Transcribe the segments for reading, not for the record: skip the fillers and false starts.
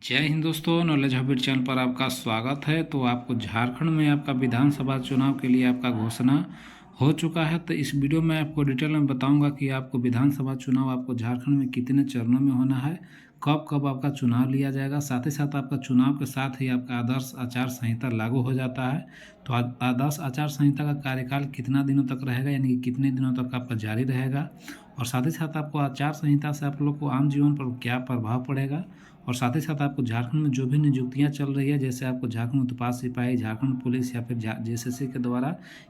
जय हिंद दोस्तों, knowledge hobbit channel पर आपका स्वागत है। तो आपको झारखंड में आपका विधानसभा चुनाव के लिए आपका घोषणा हो चुका है। तो इस वीडियो में आपको डिटेल में बताऊंगा कि आपको विधानसभा चुनाव आपको झारखंड में कितने चरणों में होना है, कब कब आपका चुनाव लिया जाएगा। साथ ही साथ आपका चुनाव के साथ ही आपका आदर्श आचार संहिता लागू हो जाता है। तो आदर्श आचार संहिता का कार्यकाल कितना दिनों तक रहेगा, यानी कि कितने दिनों तक आपका जारी रहेगा, और साथ ही साथ आपको आचार संहिता से आप लोग को आम जीवन पर क्या प्रभाव पड़ेगा, और साथ ही साथ आपको झारखंड में जो भी नियुक्तियां चल रही है, जैसे आपको झारखंड उत्पाद सिपाही, झारखंड पुलिस या फिर जेएसएससी के द्वारा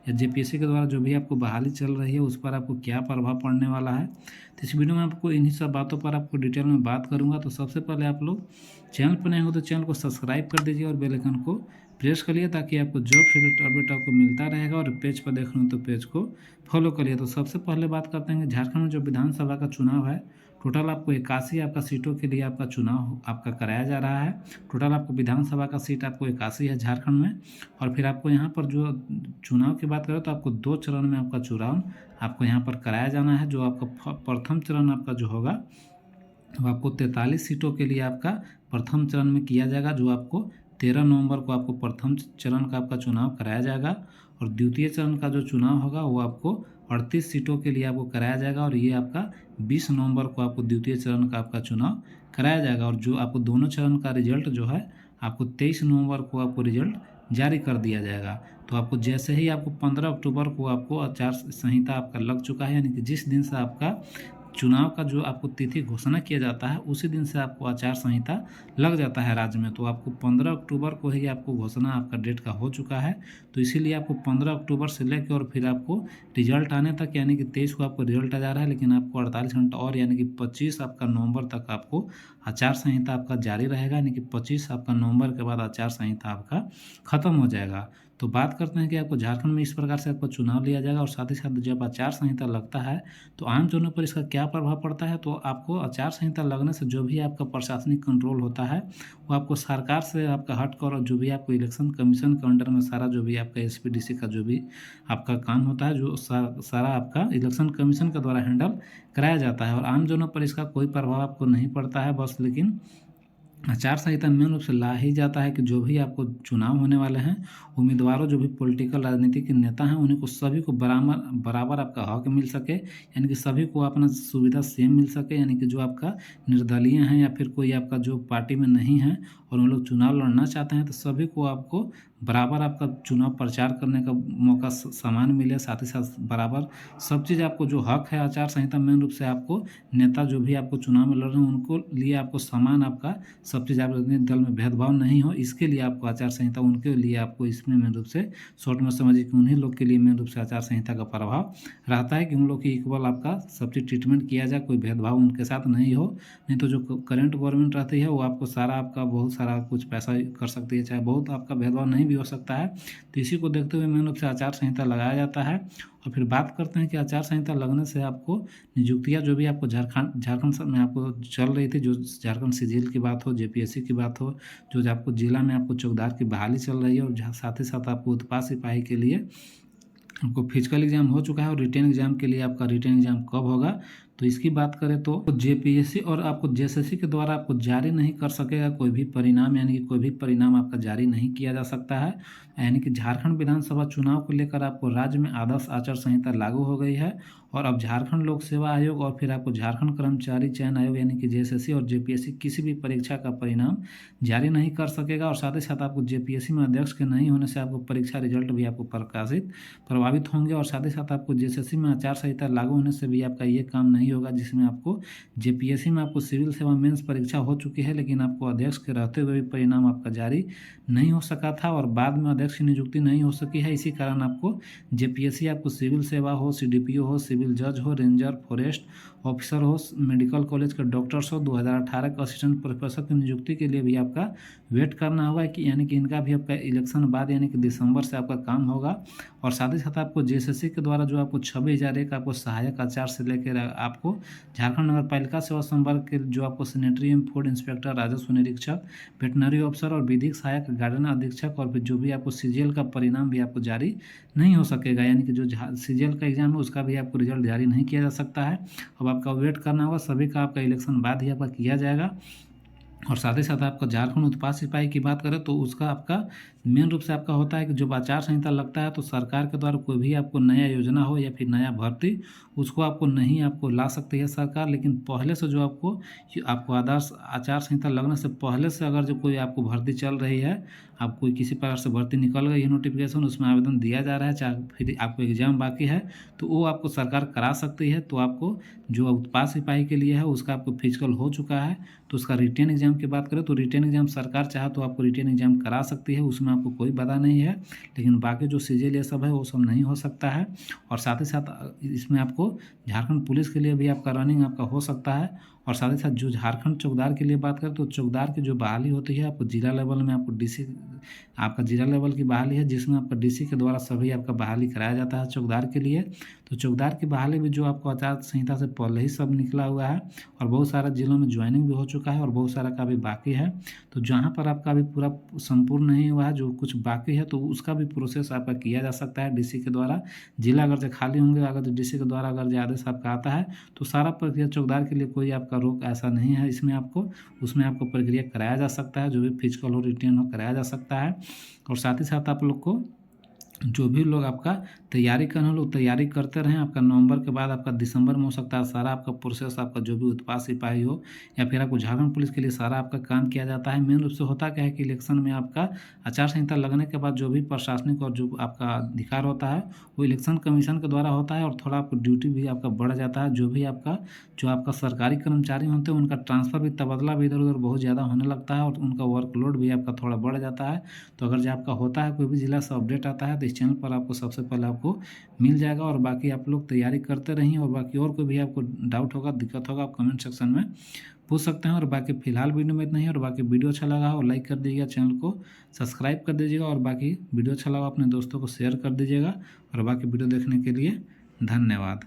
या जेपीएससी के द्वारा जो भी आपको बहाली चल रही है, उस पर आपको क्या प्रभाव पड़ने वाला है। तो इस वीडियो में आपको इन्हीं सब बातों पर आपको डिटेल में बात करूंगा। तो सबसे पहले आप लोग चैनल पर नए हो तो चैनल को सब्सक्राइब कर दीजिए और बेल आइकन को प्रेस करिए, ताकि आपको जॉब से रिलेटेड अपडेट आपको मिलता रहेगा। और पेज पर देख रहे हो तो पेज को फॉलो करिए। तो सबसे पहले बात करते हैं कि झारखंड में जो विधानसभा का चुनाव है, टोटल आपको 81 आपका सीटों के लिए आपका चुनाव आपका कराया जा रहा है। टोटल आपको विधानसभा का सीट आपको 81 है झारखंड में। और फिर आपको यहाँ पर जो चुनाव की बात करें तो आपको 2 चरण में आपका चुनाव आपको यहाँ पर कराया जाना है। जो आपका प्रथम चरण आपका जो होगा वो आपको 43 सीटों के लिए आपका प्रथम चरण में किया जाएगा, जो आपको 13 नवंबर को आपको प्रथम चरण का आपका चुनाव कराया जाएगा। और द्वितीय चरण का जो चुनाव होगा वो आपको 38 सीटों के लिए आपको कराया जाएगा, और ये आपका 20 नवंबर को आपको द्वितीय चरण का आपका चुनाव कराया जाएगा। और जो आपको दोनों चरण का रिजल्ट जो है आपको 23 नवंबर को आपको रिजल्ट जारी कर दिया जाएगा। तो आपको जैसे ही आपको 15 अक्टूबर को आपको आचार संहिता आपका लग चुका है, यानी कि जिस दिन से आपका चुनाव का जो आपको तिथि घोषणा किया जाता है उसी दिन से आपको आचार संहिता लग जाता है राज्य में। तो आपको 15 अक्टूबर को ही आपको घोषणा आपका डेट का हो चुका है। तो इसीलिए आपको 15 अक्टूबर से लेकर और फिर आपको रिजल्ट आने तक, यानी कि 23 को आपको रिजल्ट आ जा रहा है, लेकिन आपको 48 घंटा और यानी कि 25 आपका नवंबर तक आपको आचार संहिता आपका जारी रहेगा। यानी कि 25 आपका नवंबर के बाद आचार संहिता आपका खत्म हो जाएगा। तो बात करते हैं कि आपको झारखंड में इस प्रकार से आपको चुनाव लिया जाएगा। और साथ ही साथ जब आचार संहिता लगता है तो आम जनों पर इसका क्या प्रभाव पड़ता है। तो आपको आचार संहिता लगने से जो भी आपका प्रशासनिक कंट्रोल होता है वो आपको सरकार से आपका हट कर, और जो भी आपको इलेक्शन कमीशन के अंडर में सारा जो भी आपका एसपीडीसी का जो भी आपका काम होता है, जो सारा आपका इलेक्शन कमीशन के द्वारा हैंडल कराया जाता है। और आम जनों पर इसका कोई प्रभाव आपको नहीं पड़ता है बस। लेकिन आचार संहिता मेन रूप से ला ही जाता है कि जो भी आपको चुनाव होने वाले हैं, उम्मीदवारों जो भी पॉलिटिकल राजनीतिक नेता हैं, उन्हीं को सभी को बराबर बराबर आपका हक मिल सके, यानी कि सभी को अपना सुविधा सेम मिल सके। यानी कि जो आपका निर्दलीय हैं या फिर कोई आपका जो पार्टी में नहीं है और उन लोग चुनाव लड़ना चाहते हैं, तो सभी को आपको बराबर आपका चुनाव प्रचार करने का मौका समान मिले। साथ ही साथ बराबर सब चीज़ आपको जो हक है, आचार संहिता मेन रूप से आपको नेता जो भी आपको चुनाव में लड़ रहे हैं उनको लिए आपको समान आपका सब चीज़, आप दल में भेदभाव नहीं हो, इसके लिए आपको आचार संहिता उनके लिए आपको इसमें मेन रूप से शॉर्ट में समझिए कि उन्हीं लोग के लिए मेन रूप से आचार संहिता का प्रभाव रहता है कि उन लोग की इक्वल आपका सब चीज़ ट्रीटमेंट किया जाए, कोई भेदभाव उनके साथ नहीं हो। नहीं तो जो करंट गवर्नमेंट रहती है वो आपको सारा आपका बहुत सारा कुछ पैसा कर सकती है, चाहे बहुत आपका भेदभाव नहीं भी हो सकता है। तो इसी को देखते हुए मेन रूप से आचार संहिता लगाया जाता है। और फिर बात करते हैं कि आचार संहिता लगने से आपको नियुक्तियां जो भी आपको झारखंड में आपको चल रही थी, जो झारखंड सिजिल की बात हो, जेपीएससी की बात हो, जो आपको जिला में आपको चौकीदार की बहाली चल रही है, और साथ ही साथ आपको उत्पाद सिपाही के लिए आपको फिजिकल एग्जाम हो चुका है, और रिटेन एग्जाम के लिए आपका रिटेन एग्जाम कब होगा। तो इसकी बात करें तो जेपीएससी और आपको जेएसएससी के द्वारा आपको जारी नहीं कर सकेगा कोई भी परिणाम, यानी कि कोई भी परिणाम आपका जारी नहीं किया जा सकता है। यानी कि झारखंड विधानसभा चुनाव को लेकर आपको राज्य में आदर्श आचार संहिता लागू हो गई है। और अब झारखंड लोक सेवा आयोग और फिर आपको झारखंड कर्मचारी चयन आयोग यानी कि जेएसएससी और जेपीएससी किसी भी परीक्षा का परिणाम जारी नहीं कर सकेगा। और साथ ही साथ आपको जेपीएससी में अध्यक्ष के नहीं होने से आपको परीक्षा रिजल्ट भी आपको प्रभावित होंगे। और साथ ही साथ आपको जेएसएससी में आचार संहिता लागू होने से भी आपका ये काम नहीं होगा, जिसमें आपको जेपीएससी में आपको सिविल सेवा मेंस परीक्षा हो चुकी है, लेकिन आपको अध्यक्ष के रहते हुए भी परिणाम आपका जारी नहीं हो सका था, और बाद में अध्यक्ष की नियुक्ति नहीं हो सकी है। इसी कारण आपको जेपीएससी आपको सिविल सेवा हो, सीडीपीओ हो, सिविल जज हो, रेंजर फॉरेस्ट ऑफिसर हो, मेडिकल कॉलेज के डॉक्टर्स हो, 2018 के असिस्टेंट प्रोफेसर की नियुक्ति के लिए भी आपका वेट करना होगा कि यानी कि इनका भी आपका इलेक्शन बाद यानी कि दिसंबर से आपका काम होगा। और साथ ही साथ आपको जेएसएससी के द्वारा जो आपको 26,001 आपको सहायक आचार से लेकर आपको झारखंड नगर पालिका सेवा संवर्ग के जो आपको सैनिटरी एवं फूड इंस्पेक्टर, राजस्व निरीक्षक, वेटनरी ऑफिसर और विधिक सहायक, गार्डन अधीक्षक, और फिर जो भी आपको सीजीएल का परिणाम भी आपको जारी नहीं हो सकेगा। यानी कि जो सीजीएल का एग्जाम है उसका भी आपको रिजल्ट जारी नहीं किया जा सकता है। अब आपका वेट करना होगा, सभी का आपका इलेक्शन बाद ही आपका किया जाएगा। और साथ ही साथ आपका झारखंड उत्पाद सिपाही की बात करें तो उसका आपका मेन रूप से आपका होता है कि जब आचार संहिता लगता है तो सरकार के द्वारा कोई भी आपको नया योजना हो या फिर नया भर्ती उसको आपको नहीं आपको ला सकती है सरकार। लेकिन पहले से जो आपको आदर्श आचार संहिता लगने से पहले से अगर जो कोई आपको भर्ती चल रही है, आप कोई किसी प्रकार से भर्ती निकल गई है नोटिफिकेशन, उसमें आवेदन दिया जा रहा है, चाहे फिर आपको एग्जाम बाकी है, तो वो आपको सरकार करा सकती है। तो आपको जो उत्पाद सिपाही के लिए है उसका आपको फिजिकल हो चुका है, तो उसका रिटेन एग्जाम की बात करें तो रिटेन एग्जाम सरकार चाहे तो आपको रिटेन एग्जाम करा सकती है, उसमें आपको कोई बाधा नहीं है। लेकिन बाकी जो सीजीएल ये सब है वो सब नहीं हो सकता है। और साथ ही साथ इसमें आपको झारखंड पुलिस के लिए भी आपका रनिंग आपका हो सकता है। और साथ ही साथ जो झारखंड चौकीदार के लिए बात करें तो चौकीदार की जो बहाली होती है आपको जिला लेवल में आपको डीसी आपका जिला लेवल की बहाली है, जिसमें आपका डीसी के द्वारा सभी आपका बहाली कराया जाता है चौकीदार के लिए। तो चौकीदार की बहाली भी जो आपको आचार संहिता से पहले ही सब निकला हुआ है और बहुत सारे जिलों में ज्वाइनिंग भी हो चुका है और बहुत सारा का भी बाकी है। तो जहाँ पर आपका अभी पूरा संपूर्ण नहीं हुआ है, जो कुछ बाकी है, तो उसका भी प्रोसेस आपका किया जा सकता है डीसी के द्वारा। जिला अगर जो खाली होंगे, अगर जो डीसी के द्वारा अगर जो आदेश आपका आता है तो सारा प्रक्रिया चौकीदार के लिए कोई आपका रोक ऐसा नहीं है। उसमें आपको प्रक्रिया कराया जा सकता है, जो भी फिजिकल हो रिटेन हो कराया जा सकता है। और साथ ही साथ आप लोग को जो भी लोग आपका तैयारी करना लोग तैयारी करते रहें। आपका नवंबर के बाद आपका दिसंबर में हो सकता है सारा आपका प्रोसेस, आपका जो भी उत्पाद सिपाही हो या फिर आपको झारखंड पुलिस के लिए सारा आपका काम किया जाता है। मेन रूप से होता क्या है कि इलेक्शन में आपका आचार संहिता लगने के बाद जो भी प्रशासनिक और जो आपका अधिकार होता है वो इलेक्शन कमीशन के द्वारा होता है और थोड़ा आपको ड्यूटी भी आपका बढ़ जाता है। जो आपका सरकारी कर्मचारी होते हैं उनका ट्रांसफ़र भी तबादला भी इधर उधर बहुत ज़्यादा होने लगता है और उनका वर्कलोड भी आपका थोड़ा बढ़ जाता है। तो अगर जो आपका होता है कोई भी जिला से अपडेट आता है तो इस चैनल पर आपको सबसे पहले आपको मिल जाएगा। और बाकी आप लोग तैयारी करते रहिए और बाकी और कोई भी आपको डाउट होगा दिक्कत होगा आप कमेंट सेक्शन में पूछ सकते हैं। और बाकी फिलहाल वीडियो में इतना ही। और बाकी वीडियो अच्छा लगा हो लाइक कर दीजिएगा, चैनल को सब्सक्राइब कर दीजिएगा और बाकी वीडियो अच्छा लगा अपने दोस्तों को शेयर कर दीजिएगा। और बाकी वीडियो देखने के लिए धन्यवाद।